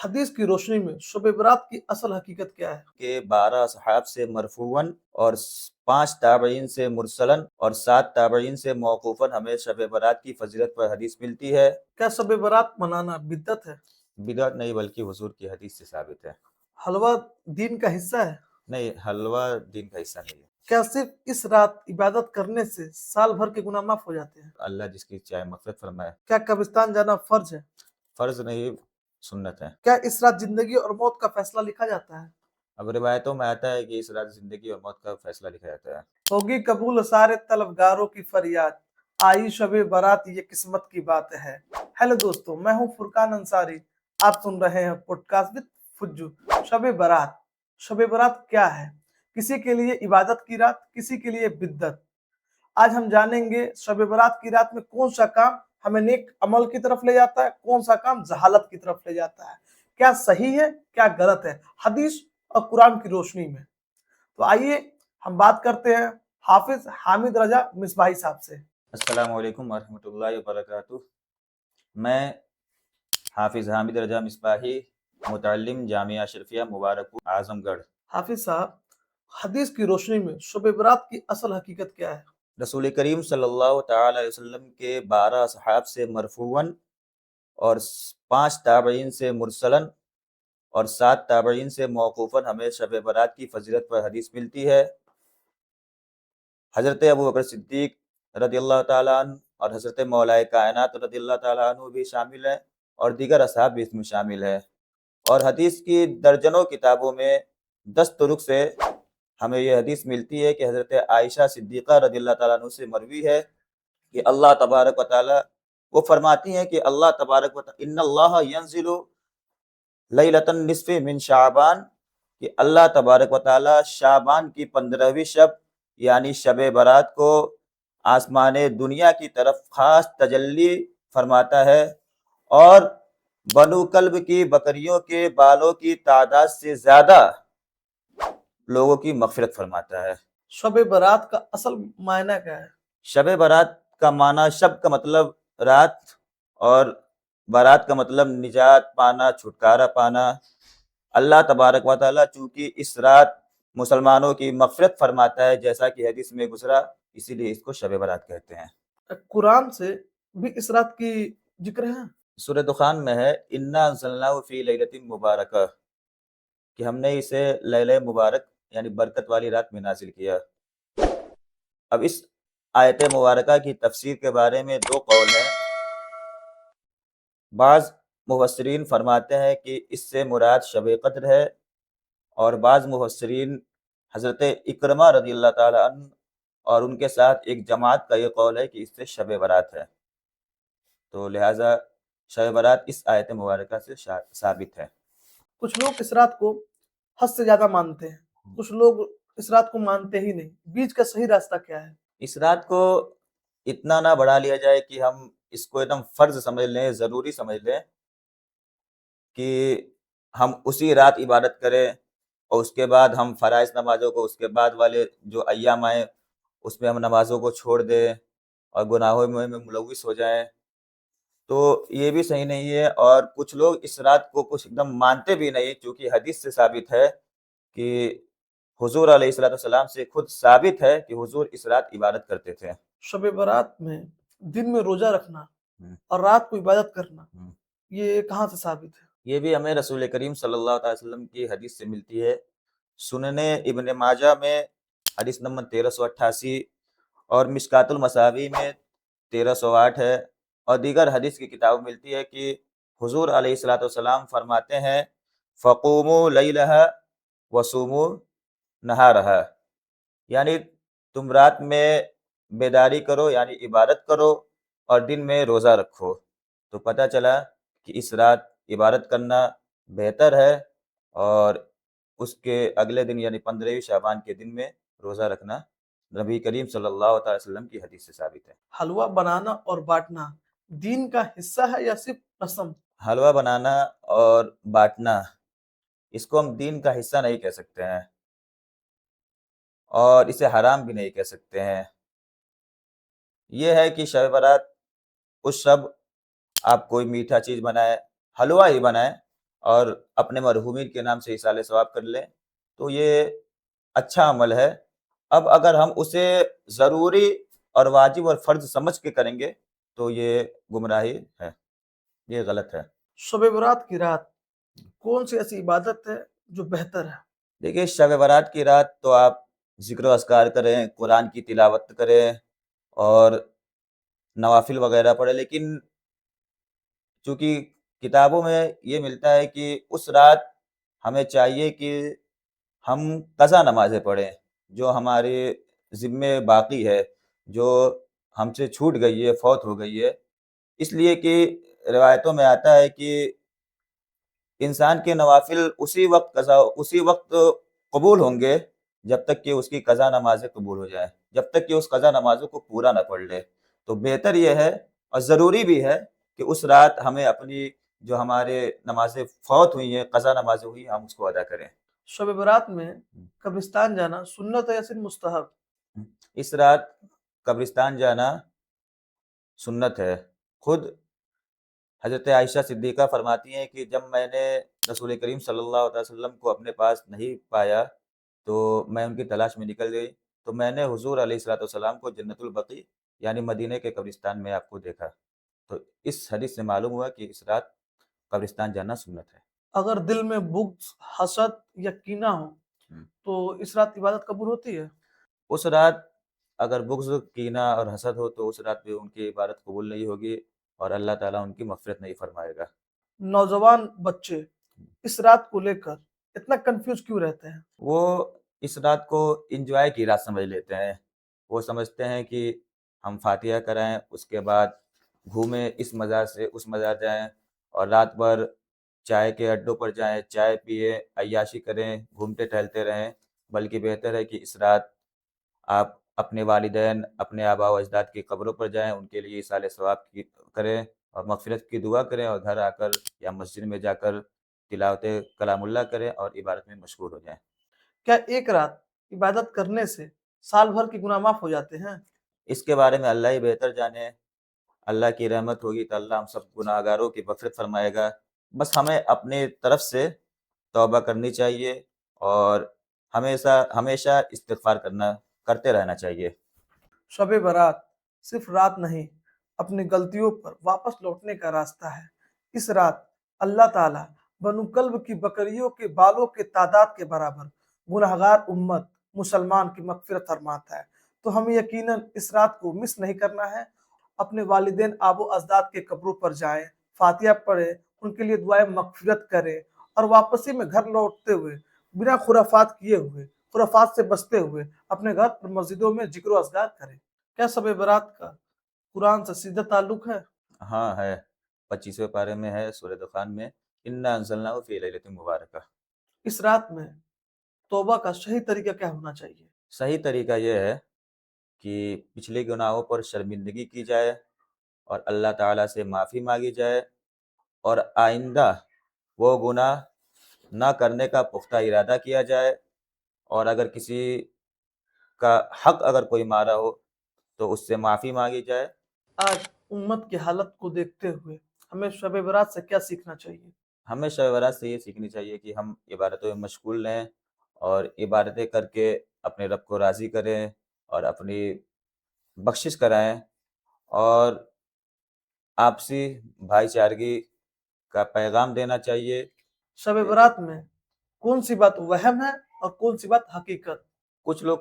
حدیث کی روشنی میں شب برات کی اصل حقیقت کیا ہے؟ کہ 12 صحاب سے مرفوعاً اور 5 تابعین سے مرسلاً اور 7 تابعین سے موقوفاً ہمیں شب برات کی فضیلت پر حدیث ملتی ہے۔ کیا شب برات منانا بدعت ہے؟ بدعت نہیں بلکہ حضور کی حدیث سے ثابت ہے۔ حلوہ دین کا حصہ ہے؟ نہیں، حلوہ دین کا حصہ نہیں ہے۔ کیا صرف اس رات عبادت کرنے سے سال بھر کے گناہ معاف ہو جاتے ہیں؟ اللہ جس کی چاہے مغفرت فرمائے۔ کیا قبرستان جانا فرض ہے؟ فرض نہیں، سنت ہے۔ کیا اس رات زندگی اور موت کا فیصلہ لکھا جاتا ہے؟ اب روایتوں میں آتا ہے کہ اس رات زندگی اور موت کا فیصلہ لکھا جاتا ہے۔ ہوگی قبول سارے طلبگاروں کی فریاد، آئی شب برات یہ قسمت کی بات ہے۔ ہیلو دوستو، میں ہوں فرقان انصاری، آپ سن رہے ہیں pod cost with فجو۔ Shab Barat, Shab Barat کیا ہے؟ کسی کے لیے عبادت کی رات، کسی کے لیے بدعت۔ آج ہم جانیں گے شب برات کی رات میں کون سا کام ہمیں نیک عمل کی طرف لے جاتا ہے، کون سا کام جہالت کی طرف لے جاتا ہے، کیا صحیح ہے کیا غلط ہے، حدیث اور قرآن کی روشنی میں۔ تو آئیے ہم بات کرتے ہیں حافظ حامد رضا مصباحی صاحب سے۔ السلام علیکم ورحمۃ اللہ وبرکاتہ۔ میں حافظ حامد رضا مصباحی، متعلم جامعہ اشرفیہ مبارک اعظم گڑھ۔ حافظ صاحب، حدیث کی روشنی میں شب برات کی اصل حقیقت کیا ہے؟ رسول کریم صلی اللہ تعالی علیہ وسلم کے 12 صحاب سے مرفوعاً اور 5 تابعین سے مرسلاً اور 7 تابعین سے موقوفاً ہمیں شب برات کی فضیلت پر حدیث ملتی ہے۔ حضرت ابوبکر صدیق رضی اللہ تعالیٰ عنہ اور حضرت مولا کائنات رضی اللہ تعالیٰ عنہ بھی شامل ہیں، اور دیگر اصحاب بھی اس میں شامل ہیں۔ اور حدیث کی درجنوں کتابوں میں 10 طرق سے ہمیں یہ حدیث ملتی ہے کہ حضرت عائشہ صدیقہ رضی اللہ تعالیٰ عنہ سے مروی ہے کہ اللہ تبارک و تعالیٰ وہ فرماتی ہیں کہ اللہ تبارک و تعالیٰ ان اللہ ینزل لیلۃ النصف من شعبان، کہ اللہ تبارک و تعالیٰ شعبان کی 15ویں شب یعنی شب برات کو آسمان دنیا کی طرف خاص تجلی فرماتا ہے، اور بنو کلب کی بکریوں کے بالوں کی تعداد سے زیادہ لوگوں کی مغفرت فرماتا ہے۔ شب برات کا اصل معنی کیا ہے؟ شب برات کا معنی، شب کا مطلب رات اور برات کا مطلب نجات پانا، چھٹکارا پانا۔ اللہ تبارک و تعالیٰ چونکہ اس رات مسلمانوں کی مغفرت فرماتا ہے جیسا کہ حدیث میں گزرا، اسی لیے اس کو شب برات کہتے ہیں۔ قرآن سے بھی اس رات کی ذکر ہے؟ سورہ دخان میں ہے انا انزلناہ فی لیلۃ مبارکہ، کہ ہم نے اسے لیلہ مبارک یعنی برکت والی رات میں نازل کیا۔ اب اس آیت مبارکہ کی تفسیر کے بارے میں 2 قول ہیں۔ بعض مفسرین فرماتے ہیں کہ اس سے مراد شب قدر ہے، اور بعض مفسرین حضرت اکرمہ رضی اللہ تعالی عنہ اور ان کے ساتھ ایک جماعت کا یہ قول ہے کہ اس سے شب برات ہے، تو لہٰذا شب برات اس آیت مبارکہ سے ثابت ہے۔ کچھ لوگ اس رات کو حد سے زیادہ مانتے ہیں، کچھ لوگ اس رات کو مانتے ہی نہیں، بیچ کا صحیح راستہ کیا ہے؟ اس رات کو اتنا نہ بڑھا لیا جائے کہ ہم اس کو ایک دم فرض سمجھ لیں، ضروری سمجھ لیں کہ ہم اسی رات عبادت کریں، اور اس کے بعد ہم فرائض نمازوں کو اس کے بعد والے جو ایام آئیں اس میں ہم نمازوں کو چھوڑ دیں اور گناہوں میں ملوث ہو جائیں، تو یہ بھی صحیح نہیں ہے۔ اور کچھ لوگ اس رات کو کچھ ایک دم مانتے بھی نہیں، چونکہ حدیث سے ثابت ہے کہ حضور علیہ الصلوۃ والسلام سے خود ثابت ہے کہ حضور اس رات عبادت کرتے تھے۔ شب برات میں دن میں روزہ رکھنا اور رات کو عبادت کرنا، یہ کہاں سے ثابت ہے؟ یہ بھی ہمیں رسول کریم صلی اللہ علیہ وسلم کی حدیث سے ملتی ہے۔ سنن ابن ماجہ میں حدیث نمبر 1388 اور مشکات المصابیح میں 1308 ہے، اور دیگر حدیث کی کتاب ملتی ہے کہ حضور علیہ الصلوۃ والسلام فرماتے ہیں فقوموا لیلہا وصوموا نہارہا، یعنی تم رات میں بیداری کرو یعنی عبادت کرو اور دن میں روزہ رکھو۔ تو پتہ چلا کہ اس رات عبادت کرنا بہتر ہے، اور اس کے اگلے دن یعنی 15ویں شعبان کے دن میں روزہ رکھنا نبی کریم صلی اللہ تعالی وسلم کی حدیث سے ثابت ہے۔ حلوہ بنانا اور بانٹنا دین کا حصہ ہے یا صرف رسم؟ حلوہ بنانا اور بانٹنا اس کو ہم دین کا حصہ نہیں کہہ سکتے ہیں، اور اسے حرام بھی نہیں کہہ سکتے ہیں۔ یہ ہے کہ شب برات اس شب آپ کوئی میٹھا چیز بنائیں، حلوہ ہی بنائیں اور اپنے مرحومین کے نام سے ایصال ثواب کر لیں تو یہ اچھا عمل ہے۔ اب اگر ہم اسے ضروری اور واجب اور فرض سمجھ کے کریں گے تو یہ گمراہی ہے، یہ غلط ہے۔ شب برات کی رات کون سی ایسی عبادت ہے جو بہتر ہے؟ دیکھیے شب برات کی رات تو آپ ذکر و اذکار کریں، قرآن کی تلاوت کریں اور نوافل وغیرہ پڑھیں، لیکن چونکہ کتابوں میں یہ ملتا ہے کہ اس رات ہمیں چاہیے کہ ہم قضا نمازیں پڑھیں جو ہمارے ذمے باقی ہے، جو ہم سے چھوٹ گئی ہے، فوت ہو گئی ہے، اس لیے کہ روایتوں میں آتا ہے کہ انسان کے نوافل اسی وقت قبول ہوں گے جب تک کہ اس کی قضا نمازیں قبول ہو جائیں، جب تک کہ اس قضا نمازوں کو پورا نہ پڑھ لے۔ تو بہتر یہ ہے اور ضروری بھی ہے کہ اس رات ہمیں اپنی جو ہمارے نمازیں فوت ہوئی ہیں، قضا نمازیں ہوئی ہیں، ہم اس کو ادا کریں۔ شب برات میں قبرستان جانا سنت ہے یا صرف مستحب؟ اس رات قبرستان جانا سنت ہے۔ خود حضرت عائشہ صدیقہ فرماتی ہیں کہ جب میں نے رسول کریم صلی اللہ علیہ وسلم کو اپنے پاس نہیں پایا تو میں ان کی تلاش میں نکل گئی، تو میں نے حضور علیہ الصلوۃ والسلام کو جنت البقیع یعنی مدینہ کے قبرستان میں آپ کو دیکھا۔ تو اس حدیث سے معلوم ہوا کہ اس رات قبرستان جانا سنت ہے۔ اگر دل میں بغض، حسد یا کینہ ہو تو اس رات عبادت قبول ہوتی ہے؟ اس رات اگر بغض، کینہ اور حسد ہو تو اس رات بھی ان کی عبادت قبول نہیں ہوگی اور اللہ تعالیٰ ان کی مغفرت نہیں فرمائے گا۔ نوجوان بچے اس رات کو لے کر اتنا کنفیوز کیوں رہتے ہیں؟ وہ اس رات کو انجوائے کی رات سمجھ لیتے ہیں، وہ سمجھتے ہیں کہ ہم فاتحہ کرائیں، اس کے بعد گھومیں، اس مزار سے اس مزار جائیں اور رات بھر چائے کے اڈوں پر جائیں، چائے پیئیں، عیاشی کریں، گھومتے ٹہلتے رہیں، بلکہ بہتر ہے کہ اس رات آپ اپنے والدین، اپنے آباء و اجداد کی قبروں پر جائیں، ان کے لیے ایصال ثواب کریں اور مغفرت کی دعا کریں اور گھر آ کر یا مسجد میں جا کر تلاوت کلام اللہ کریں اور عبادت میں مشغول ہو جائیں۔ کیا ایک رات عبادت کرنے سے سال بھر کے گناہ معاف ہو جاتے ہیں؟ اس کے بارے میں اللہ ہی بہتر جانے۔ اللہ کی رحمت ہوگی تو اللہ ہم سب گناہ گاروں کی مغفرت فرمائے گا۔ بس ہمیں اپنی طرف سے توبہ کرنی چاہیے اور ہمیشہ استغفار کرتے رہنا چاہیے۔ شب برات صرف رات نہیں، اپنی غلطیوں پر واپس لوٹنے کا راستہ ہے۔ اس رات اللہ تعالیٰ بنو کلب کی بکریوں کے بالوں کے تعداد کے برابر گناہگار امت مسلمان کی مغفرت فرماتا ہے۔ تو ہمیں یقیناً اس رات کو مس نہیں کرنا ہے۔ اپنے والدین، آبا و اجداد کے قبروں پر جائیں، فاتحہ پڑھیں، ان کے لیے دعائیں مغفرت کریں اور واپسی میں گھر لوٹتے ہوئے بنا خرافات کیے ہوئے، خرافات سے بچتے ہوئے اپنے گھر اور مسجدوں میں ذکر و اذکار کریں۔ کیا شب برات کا قرآن سے سیدھا تعلق ہے؟ ہاں ہے، 25ویں پارے میں ہے سورہ دخان میں، انا انزلناہ فی لیلۃ مبارکہ۔ اس رات میں توبہ کا صحیح طریقہ کیا ہونا چاہیے؟ صحیح طریقہ یہ ہے کہ پچھلے گناہوں پر شرمندگی کی جائے اور اللہ تعالیٰ سے معافی مانگی جائے اور آئندہ وہ گناہ نہ کرنے کا پختہ ارادہ کیا جائے، اور اگر کسی کا حق اگر کوئی مارا ہو تو اس سے معافی مانگی جائے۔ آج امت کی حالت کو دیکھتے ہوئے ہمیں شب برات سے کیا سیکھنا چاہیے؟ ہمیں شب برات سے یہ سیکھنی چاہیے کہ ہم عبادتوں میں مشغول رہیں اور عبادتیں کر کے اپنے رب کو راضی کریں اور اپنی بخشش کرائیں اور آپسی بھائی چارگی کا پیغام دینا چاہیے۔ شب برات میں کون سی بات وہم ہے اور کون سی بات حقیقت؟ کچھ لوگ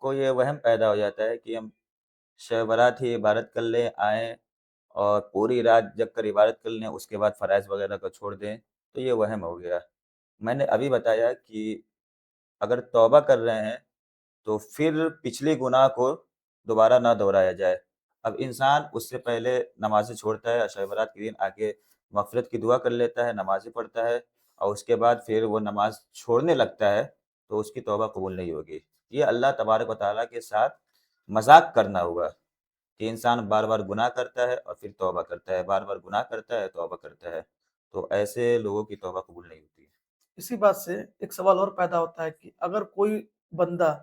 کو یہ وہم پیدا ہو جاتا ہے کہ ہم شب برات ہی عبادت کر لیں، آئیں اور پوری رات جگ کر عبادت کر لیں، اس کے بعد فرائض وغیرہ کو چھوڑ دیں، تو یہ وہم ہو گیا۔ میں نے ابھی بتایا کہ اگر توبہ کر رہے ہیں تو پھر پچھلے گناہ کو دوبارہ نہ دہرایا جائے۔ اب انسان اس سے پہلے نمازیں چھوڑتا ہے، شب برات کے دن آ کے مغفرت کی دعا کر لیتا ہے، نمازیں پڑھتا ہے اور اس کے بعد پھر وہ نماز چھوڑنے لگتا ہے تو اس کی توبہ قبول نہیں ہوگی۔ یہ اللہ تبارک و تعالیٰ کے ساتھ مذاق کرنا ہوگا کہ انسان بار بار گناہ کرتا ہے اور پھر توبہ کرتا ہے، بار بار گناہ کرتا ہے، توبہ کرتا ہے، تو ایسے لوگوں کی توبہ قبول نہیں ہوتی ہے۔ اسی بات سے ایک سوال اور پیدا ہوتا ہے کہ اگر کوئی بندہ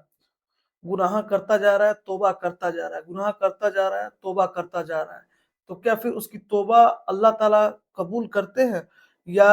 گناہ کرتا جا رہا ہے، توبہ کرتا جا رہا ہے، گناہ کرتا جا رہا ہے، توبہ کرتا جا رہا ہے، تو کیا پھر اس کی توبہ اللہ تعالیٰ قبول کرتے ہیں یا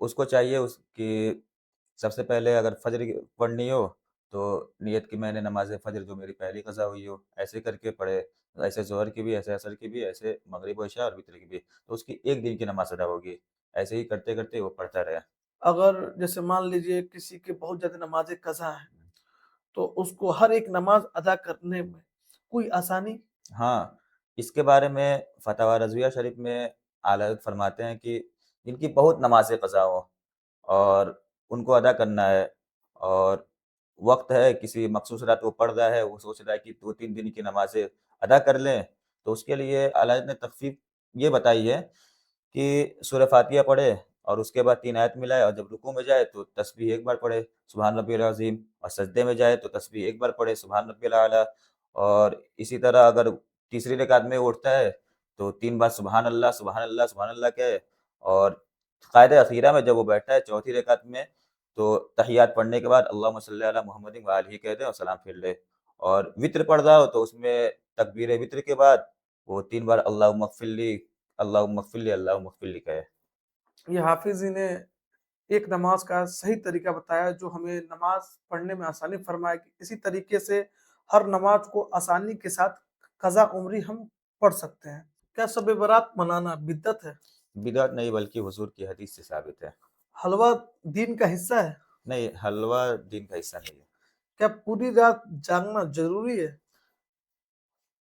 اس کو چاہیے اس کی سب سے پہلے اگر فجر پڑھنی ہو تو نیت کی میں نے نماز فجر جو میری پہلی قضا ہوئی ہو ایسے کر کے پڑھے، ایسے ظہر کی بھی، ایسے عصر کی بھی، ایسے مغرب و عشاء اور وتر کی بھی، تو اس کی ایک دن کی نماز ادا ہوگی۔ ایسے ہی کرتے کرتے وہ پڑھتا رہے۔ اگر جیسے مان لیجئے کسی کے بہت زیادہ نمازیں قضا ہیں تو اس کو ہر ایک نماز ادا کرنے میں کوئی آسانی؟ ہاں، اس کے بارے میں فتاوی رضویہ شریف میں اعلیٰ حضرت فرماتے ہیں کہ جن کی بہت نمازیں قضا ہوں اور ان کو ادا کرنا ہے اور وقت ہے کسی مخصوص رات وہ پڑھ رہا ہے، وہ سوچ رہا ہے کہ 2-3 دن کی نمازیں ادا کر لیں، تو اس کے لیے اعلیٰ حضرت نے تخفیف یہ بتائی ہے کہ سورہ فاتحہ پڑھے اور اس کے بعد 3 آیت ملائے، اور جب رکوع میں جائے تو تسبیح ایک بار پڑھے سبحان ربی العظیم، اور سجدے میں جائے تو تسبیح ایک بار پڑھے سبحان ربی الاعلیٰ، اور اسی طرح اگر تیسری رکعت میں اٹھتا ہے تو 3 بار سبحان اللہ سبحان اللہ سبحان اللہ کہے، اور قاعدہ اخیرہ میں جب وہ بیٹھا ہے چوتھی رکعت میں تو تحیات پڑھنے کے بعد اللہم صلی علی محمد وآلہ کہہ دے اور سلام پھیر لے، اور وطر پڑھ رہا ہو تو اس میں تکبیر وطر کے بعد وہ 3 بار اللہم اغفر لی اللہم اغفر لی اللہم اغفر لی کہے۔ یہ حافظ جی نے ایک نماز کا صحیح طریقہ بتایا جو ہمیں نماز پڑھنے میں آسانی فرمائے کہ اسی طریقے سے ہر نماز کو آسانی کے ساتھ قضا عمری ہم پڑھ سکتے ہیں۔ کیا شب برات منانا بدعت ہے؟ بدعت نہیں بلکہ حضور کی حدیث سے ثابت ہے۔ حلوہ دین کا حصہ ہے؟ نہیں، حلوہ دین کا حصہ نہیں ہے۔ کیا پوری رات جاگنا ضروری ہے؟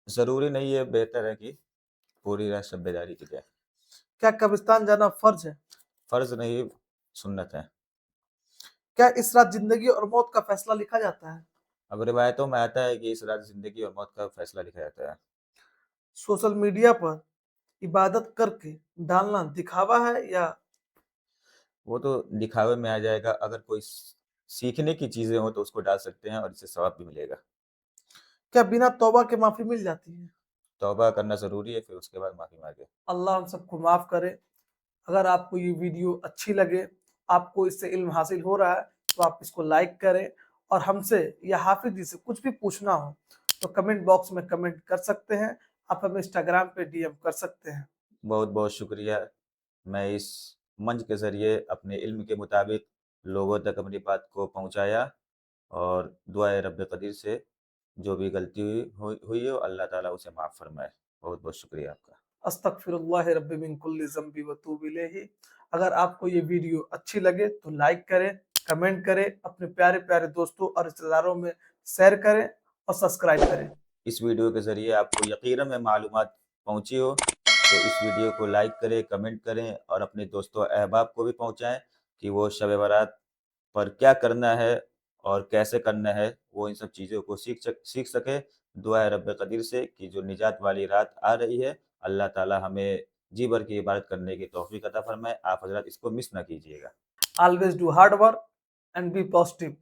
ضروری نہیں ہے، بہتر ہے کہ پوری رات شب بیداری کی جائے۔ کیا قبرستان جانا فرض ہے؟ فرض نہیں، سنت ہے۔ کیا اس رات زندگی اور موت کا فیصلہ لکھا جاتا ہے؟ اب روایتوں میں آتا ہے کہ اس رات زندگی اور موت کا فیصلہ لکھا جاتا ہے۔ سوشل میڈیا پر عبادت کر کے ڈالنا دکھاوا ہے یا؟ وہ تو دکھاوے میں آ جائے گا، اگر کوئی سیکھنے کی چیزیں ہوں تو اس کو ڈال سکتے ہیں اور اس سے ثواب بھی ملے گا۔ کیا بنا توبہ کے معافی مل جاتی ہے؟ توبہ کرنا ضروری ہے، پھر اس کے بعد معافی مانگے۔ اللہ ہم سب کو معاف کرے۔ اگر آپ کو یہ ویڈیو اچھی لگے، آپ کو اس سے علم حاصل ہو رہا ہے تو آپ اس کو لائک کریں، اور ہم سے یا حافظ جی سے کچھ بھی پوچھنا ہو تو کمنٹ باکس میں کمنٹ کر سکتے ہیں، آپ ہمیں انسٹاگرام پہ ڈی ایم کر سکتے ہیں۔ بہت بہت شکریہ، میں اس منچ کے ذریعے اپنے علم کے مطابق لوگوں تک اپنی بات کو پہنچایا، اور دعائے رب قدیر سے جو بھی غلطی ہوئی ہو اللہ تعالیٰ اسے معاف فرمائے۔ بہت بہت شکریہ آپ کا۔ استغفر اللہ رب من کل ذنب وتوب الیہ۔ اگر آپ کو یہ ویڈیو اچھی لگے تو لائک کریں، کمنٹ کریں، اپنے پیارے پیارے دوستوں اور رشتہ داروں میں شیئر کریں اور سبسکرائب کریں۔ اس ویڈیو کے ذریعے آپ کو یقیناً میں معلومات پہنچی ہو تو اس ویڈیو کو لائک کریں، کمنٹ کریں اور اپنے دوستوں احباب کو بھی پہنچائیں کہ وہ شب برات پر کیا کرنا ہے اور کیسے کرنا ہے، وہ ان سب چیزوں کو سیکھ سکے۔ دعا ہے رب قدیر سے کہ جو نجات والی رات آ رہی ہے اللہ تعالیٰ ہمیں جی بھر کی عبادت کرنے کی توفیق عطا فرمائے۔ آپ حضرات اس کو مس نہ کیجیے گا۔ Always do hard work and be positive.